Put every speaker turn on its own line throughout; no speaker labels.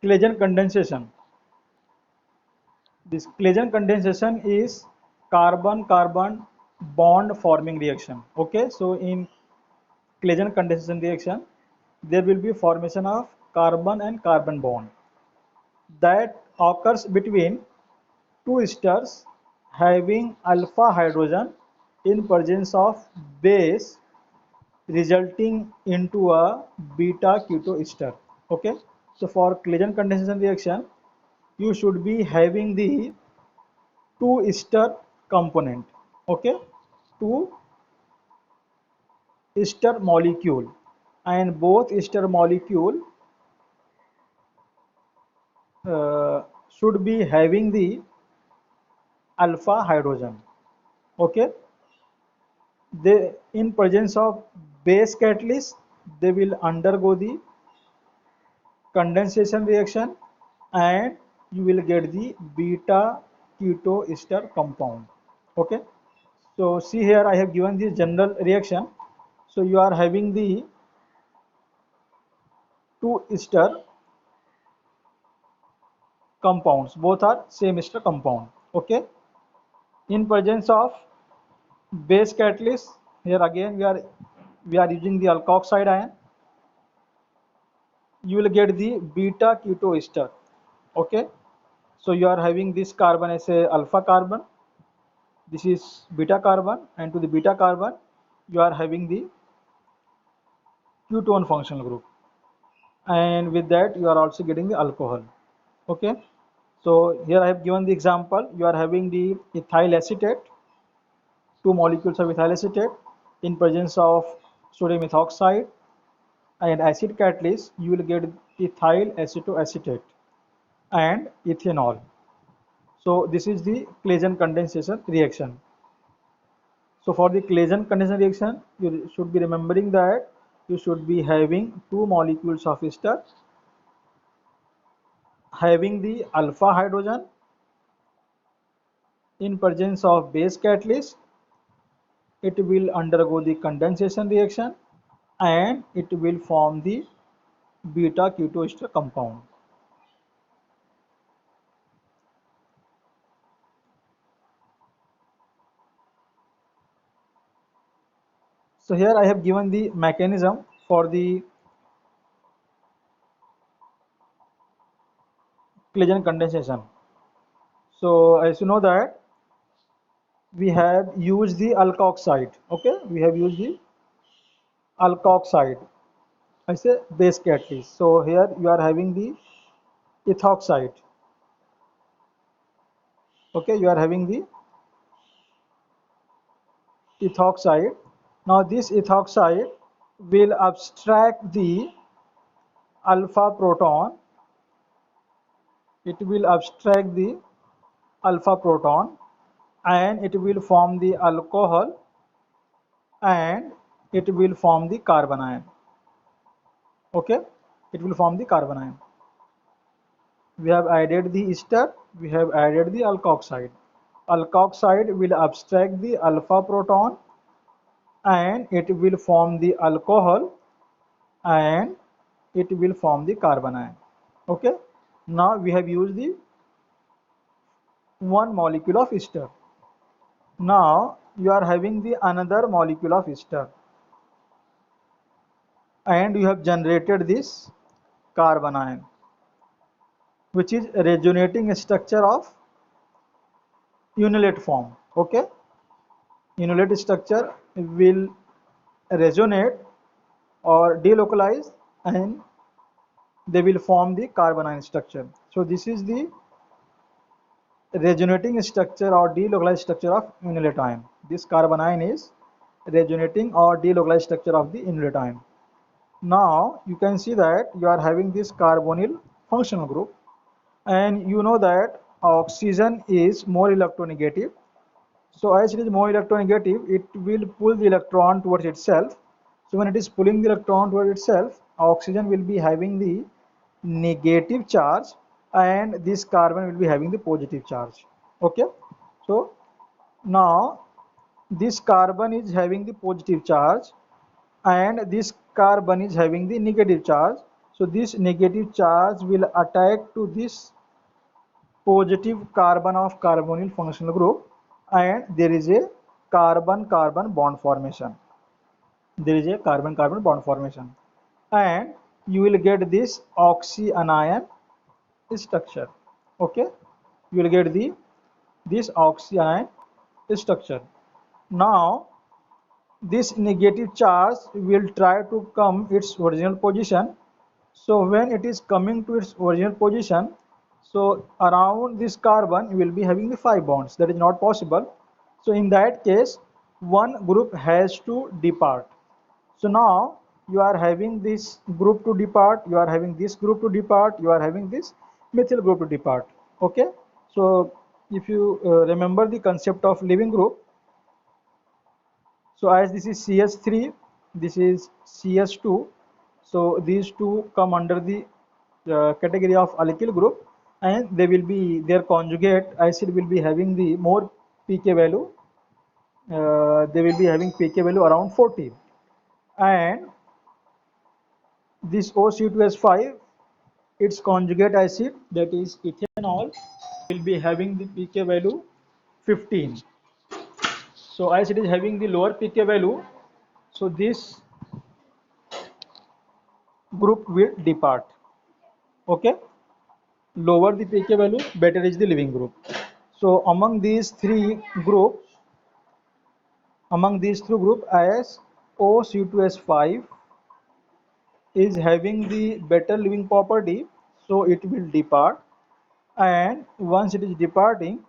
Claisen condensation. This Claisen condensation is carbon-carbon bond forming reaction. Okay, so in Claisen condensation reaction, there will be formation of carbon and carbon bond that occurs between two esters having alpha hydrogen in presence of base, resulting into a beta keto ester. Okay, so for Claisen condensation reaction, you should be having the two ester component. Okay, two ester molecule, and both ester molecule should be having the alpha hydrogen. Okay, they in presence of base catalyst, they will undergo the condensation reaction, and you will get the beta keto ester compound. Okay, so see here I have given this general reaction. So you are having the two ester compounds, both are same ester compound. Okay, in presence of base catalyst, here again we are using the alkoxide ion, you will get the beta keto ester. Okay, so you are having this carbon as a alpha carbon, this is beta carbon, and to the beta carbon you are having the ketone functional group, and with that you are also getting the alcohol. Okay, so here I have given the example. You are having the ethyl acetate, two molecules of ethyl acetate in presence of sodium ethoxide and acid catalyst, you will get ethyl acetoacetate and ethanol. So this is the Claisen condensation reaction. So for the Claisen condensation reaction, you should be remembering that you should be having two molecules of ester having the alpha hydrogen in presence of base catalyst. It will undergo the condensation reaction and it will form the beta keto ester compound. So here I have given the mechanism for the Claisen condensation. So as you know that we have used the alkoxide. Okay, we have used the alkoxide as a base catalyst. So here you are having the ethoxide. Okay, you are having the ethoxide. Now this ethoxide will abstract the alpha proton. It will abstract the alpha proton and it will form the alcohol and it will form the carbon ion. Okay, it will form the carbon ion. We have added the ester, we have added the alkoxide. Alkoxide will abstract the alpha proton and it will form the alcohol and it will form the carbon ion. Okay, now we have used the one molecule of ester. Now you are having the another molecule of ester and you have generated this carbon ion, which is resonating structure of unilate form. Okay, unilate structure will resonate or delocalize and they will form the carbon ion structure. So this is the resonating structure or delocalized structure of unilate ion. This carbon ion is resonating or delocalized structure of the unilate ion. Now you can see that you are having this carbonyl functional group, and you know that oxygen is more electronegative. So as it is more electronegative, it will pull the electron towards itself. So when it is pulling the electron towards itself, oxygen will be having the negative charge and this carbon will be having the positive charge. Okay, so now this carbon is having the positive charge and this carbon is having the negative charge. So this negative charge will attack to this positive carbon of carbonyl functional group, and there is a carbon-carbon bond formation. There is a carbon-carbon bond formation, and you will get this oxyanion structure. Okay, you will get this oxyanion structure. Now this negative charge will try to come its original position. So when it is coming to its original position, so around this carbon you will be having the 5 bonds. That is not possible. So in that case, one group has to depart. So now you are having this group to depart, you are having this group to depart, you are having this methyl group to depart. Okay, so if you remember the concept of leaving group, so as this is CH3, this is CH2, so these two come under the category of alkyl group, and they will be, their conjugate acid will be having the more pK value. They will be having pK value around 40, and this OC2H5, its conjugate acid, that is ethanol, will be having the pK value 15. So as it is having the lower pK value, so this group will depart. Okay, lower the pK value, better is the leaving group. So among these three groups, as OC2H5 is having the better leaving property, so it will depart, and once it is departing,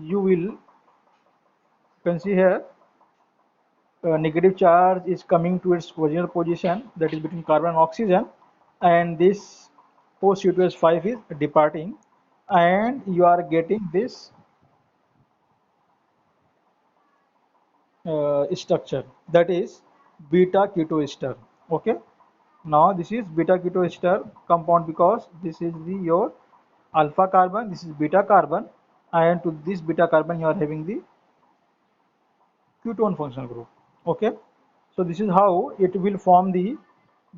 you will can see here negative charge is coming to its original position, that is between carbon and oxygen, and this OC2H5 is departing, and you are getting this structure, that is beta keto ester. Okay, now this is beta keto ester compound, because this is your alpha carbon, this is beta carbon, and to this beta carbon you are having the ketone functional group. Okay, so this is how it will form the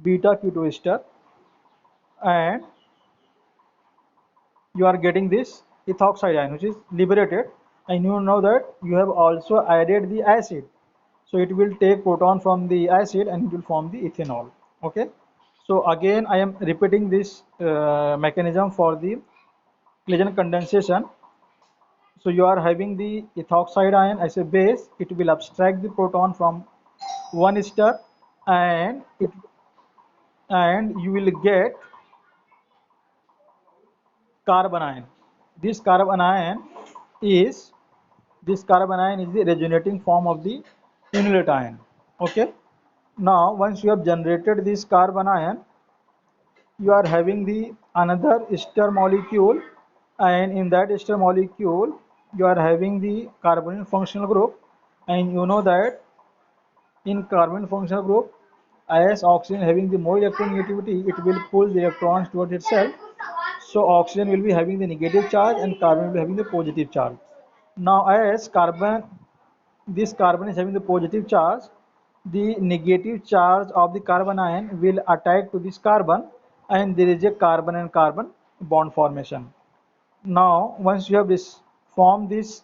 beta keto ester, and you are getting this ethoxide ion which is liberated, and you know that you have also added the acid, so it will take proton from the acid and it will form the ethanol. Okay, so again I am repeating this mechanism for the Claisen condensation. So you are having the ethoxide ion as a base, it will abstract the proton from one ester, and you will get carbon ion. This carbon ion is the resonating form of the unilate ion. Okay, now once you have generated this carbon ion, you are having the another ester molecule, and in that ester molecule you are having the carbonyl functional group, and you know that in carbon functional group, as oxygen having the more electronegativity, it will pull the electrons towards itself. So oxygen will be having the negative charge and carbon will be having the positive charge. Now as this carbon is having the positive charge, the negative charge of the carbon ion will attack to this carbon, and there is a carbon and carbon bond formation. Now once you have formed this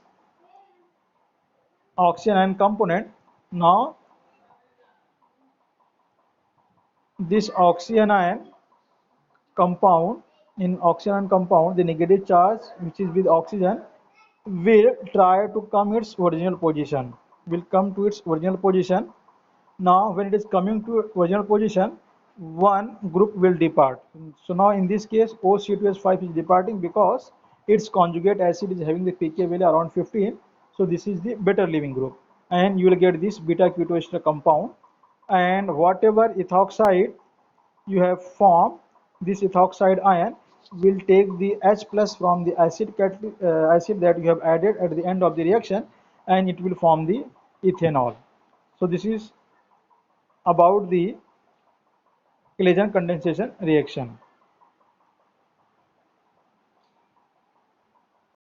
oxygen ion component, now this oxygen ion compound, in oxygen ion compound, the negative charge which is with oxygen will try to come its original position, will come to its original position. Now when it is coming to original position, one group will depart. So now in this case OC2H5 is departing because its conjugate acid is having the pK value around 15. So this is the better leaving group, and you will get this beta ketoester compound, and whatever ethoxide you have formed, this ethoxide ion will take the H plus from the acid that you have added at the end of the reaction, and it will form the ethanol. So this is about the Claisen condensation reaction.